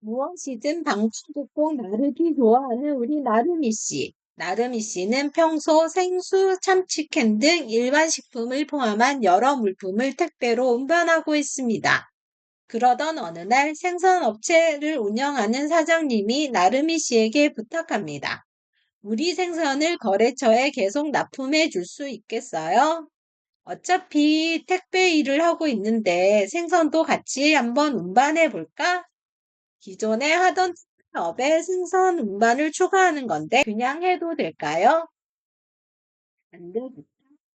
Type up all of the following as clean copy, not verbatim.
무엇이든 방방곡곡 나르기 좋아하는 우리 나름이 씨. 나름이 씨는 평소 생수, 참치캔 등 일반 식품을 포함한 여러 물품을 택배로 운반하고 있습니다. 그러던 어느 날 생선업체를 운영하는 사장님이 나름이 씨에게 부탁합니다. 우리 생선을 거래처에 계속 납품해 줄 수 있겠어요? 어차피 택배 일을 하고 있는데 생선도 같이 한번 운반해 볼까? 기존에 하던 업에 생선 운반을 추가하는 건데 그냥 해도 될까요? 안 되겠죠.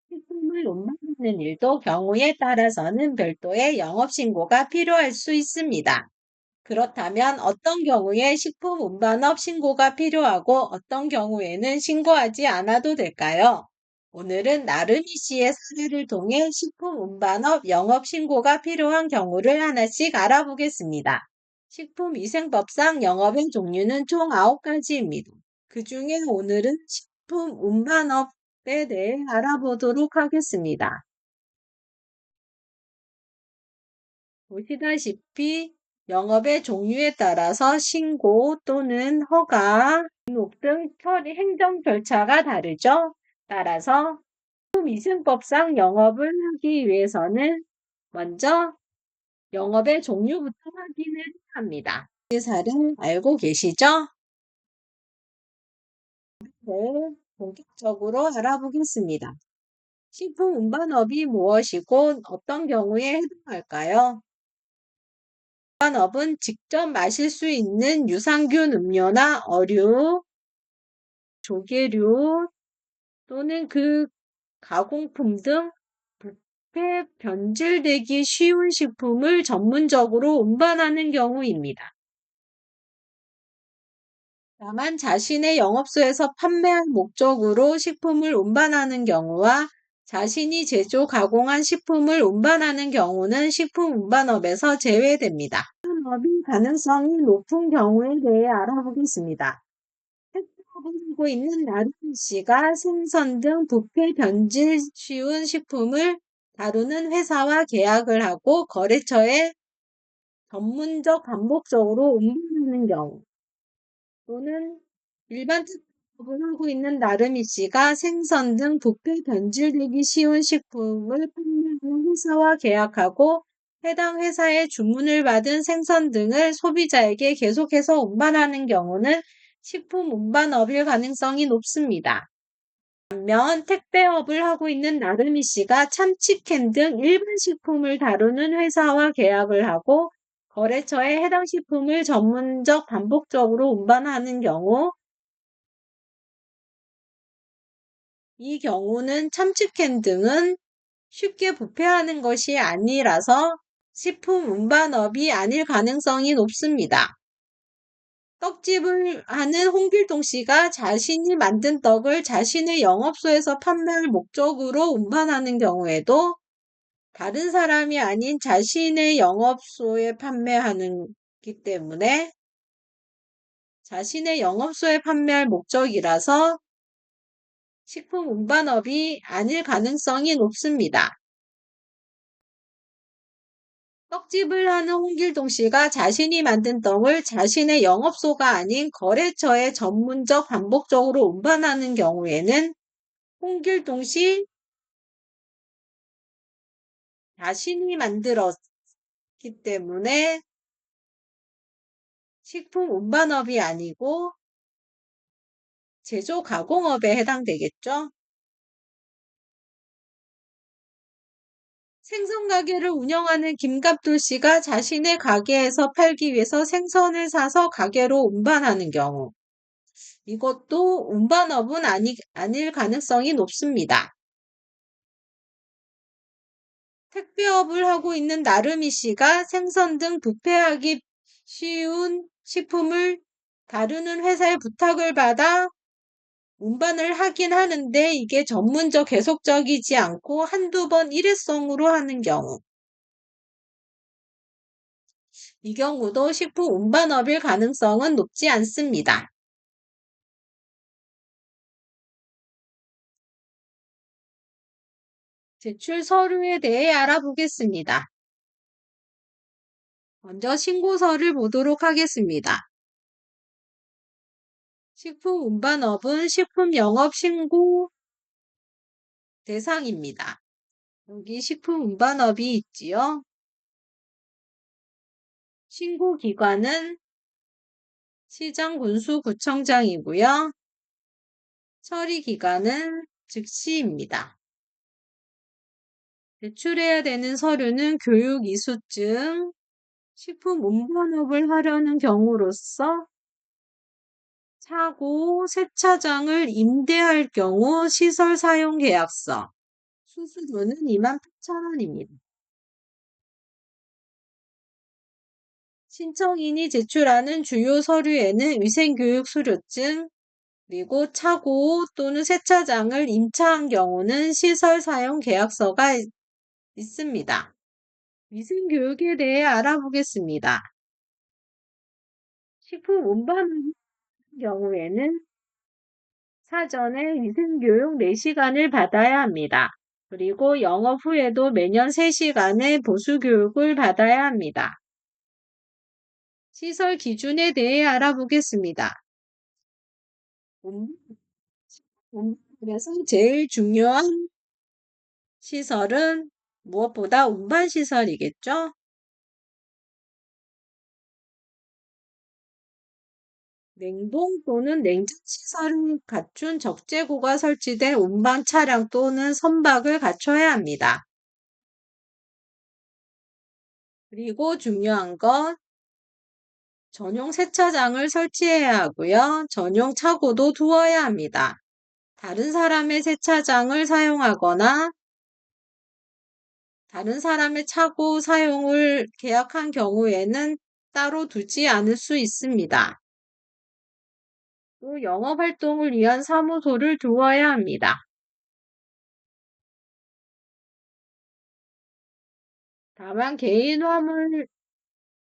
식품을 운반하는 일도 경우에 따라서는 별도의 영업신고가 필요할 수 있습니다. 그렇다면 어떤 경우에 식품 운반업 신고가 필요하고 어떤 경우에는 신고하지 않아도 될까요? 오늘은 나름이 씨의 사례를 통해 식품 운반업 영업 신고가 필요한 경우를 하나씩 알아보겠습니다. 식품위생법상 영업의 종류는 총 9가지입니다. 그 중에 오늘은 식품 운반업에 대해 알아보도록 하겠습니다. 보시다시피 영업의 종류에 따라서 신고 또는 허가, 등록 등 처리 행정 절차가 다르죠. 따라서 식품위생법상 영업을 하기 위해서는 먼저 영업의 종류부터 확인을 합니다. 이 사를 알고 계시죠? 네, 본격적으로 알아보겠습니다. 식품 운반업이 무엇이고 어떤 경우에 해당할까요? 운반업은 직접 마실 수 있는 유산균 음료나 어류, 조개류 또는 그 가공품 등 부패 변질되기 쉬운 식품을 전문적으로 운반하는 경우입니다. 다만 자신의 영업소에서 판매할 목적으로 식품을 운반하는 경우와 자신이 제조, 가공한 식품을 운반하는 경우는 식품 운반업에서 제외됩니다. 운반업이 가능성이 높은 경우에 대해 알아보겠습니다. 택배업을 하고 있는 나름 씨가 생선 등 부패 변질 쉬운 식품을 다루는 회사와 계약을 하고 거래처에 전문적 반복적으로 운반하는 경우 또는 일반 특허업을 하고 있는 나름이 씨가 생선 등 부패 변질되기 쉬운 식품을 판매하는 회사와 계약하고 해당 회사의 주문을 받은 생선 등을 소비자에게 계속해서 운반하는 경우는 식품 운반업일 가능성이 높습니다. 반면 택배업을 하고 있는 나름이 씨가 참치캔 등 일반 식품을 다루는 회사와 계약을 하고 거래처에 해당 식품을 전문적 반복적으로 운반하는 경우, 이 경우는 참치캔 등은 쉽게 부패하는 것이 아니라서 식품 운반업이 아닐 가능성이 높습니다. 떡집을 하는 홍길동 씨가 자신이 만든 떡을 자신의 영업소에서 판매할 목적으로 운반하는 경우에도 다른 사람이 아닌 자신의 영업소에 판매하기 때문에 자신의 영업소에 판매할 목적이라서 식품 운반업이 아닐 가능성이 높습니다. 떡집을 하는 홍길동 씨가 자신이 만든 떡을 자신의 영업소가 아닌 거래처에 전문적 반복적으로 운반하는 경우에는 홍길동 씨 자신이 만들었기 때문에 식품 운반업이 아니고 제조 가공업에 해당되겠죠. 생선 가게를 운영하는 김갑돌 씨가 자신의 가게에서 팔기 위해서 생선을 사서 가게로 운반하는 경우. 이것도 운반업은 아닐 가능성이 높습니다. 택배업을 하고 있는 나름이 씨가 생선 등 부패하기 쉬운 식품을 다루는 회사의 부탁을 받아 운반을 하긴 하는데 이게 전문적 계속적이지 않고 한두 번 일회성으로 하는 경우. 이 경우도 식품 운반업일 가능성은 높지 않습니다. 제출 서류에 대해 알아보겠습니다. 먼저 신고서를 보도록 하겠습니다. 식품운반업은 식품영업신고 대상입니다. 여기 식품운반업이 있지요. 신고기관은 시장군수구청장이고요. 처리기간은 즉시입니다. 제출해야 되는 서류는 교육이수증, 식품운반업을 하려는 경우로서 차고, 세차장을 임대할 경우 시설사용계약서, 수수료는 28,000원입니다. 신청인이 제출하는 주요 서류에는 위생교육 수료증, 그리고 차고 또는 세차장을 임차한 경우는 시설사용계약서가 있습니다. 위생교육에 대해 알아보겠습니다. 식품 운반 경우에는 사전에 위생교육 4시간을 받아야 합니다. 그리고 영업 후에도 매년 3시간의 보수교육을 받아야 합니다. 시설 기준에 대해 알아보겠습니다. 운반에서 제일 중요한 시설은 무엇보다 운반시설이겠죠? 냉동 또는 냉장 시설을 갖춘 적재고가 설치된 운반 차량 또는 선박을 갖춰야 합니다. 그리고 중요한 건 전용 세차장을 설치해야 하고요. 전용 차고도 두어야 합니다. 다른 사람의 세차장을 사용하거나 다른 사람의 차고 사용을 계약한 경우에는 따로 두지 않을 수 있습니다. 또 영업활동을 위한 사무소를 두어야 합니다. 다만 개인 화물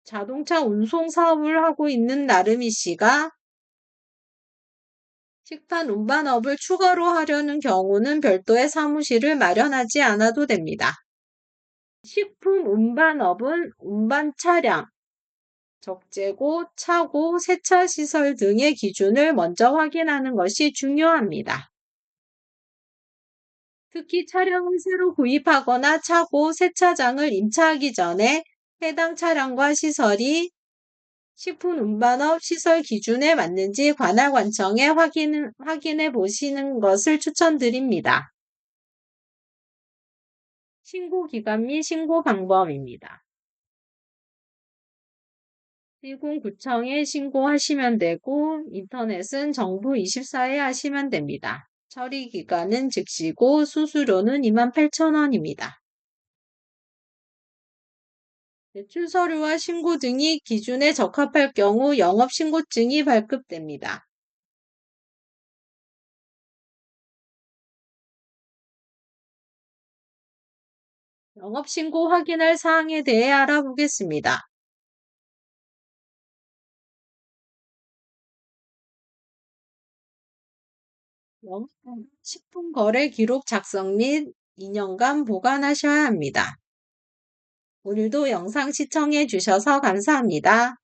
자동차 운송 사업을 하고 있는 나름이 씨가 식판 운반업을 추가로 하려는 경우는 별도의 사무실을 마련하지 않아도 됩니다. 식품 운반업은 운반 차량, 적재고, 차고, 세차 시설 등의 기준을 먼저 확인하는 것이 중요합니다. 특히 차량을 새로 구입하거나 차고, 세차장을 임차하기 전에 해당 차량과 시설이 식품 운반업 시설 기준에 맞는지 관할관청에 확인해 보시는 것을 추천드립니다. 신고 기간 및 신고 방법입니다. 시군구청에 신고하시면 되고 인터넷은 정부24에 하시면 됩니다. 처리 기간은 즉시고 수수료는 28,000원입니다. 제출 서류와 신고 등이 기준에 적합할 경우 영업신고증이 발급됩니다. 영업신고 확인할 사항에 대해 알아보겠습니다. 식품거래 기록 작성 및 2년간 보관하셔야 합니다. 오늘도 영상 시청해 주셔서 감사합니다.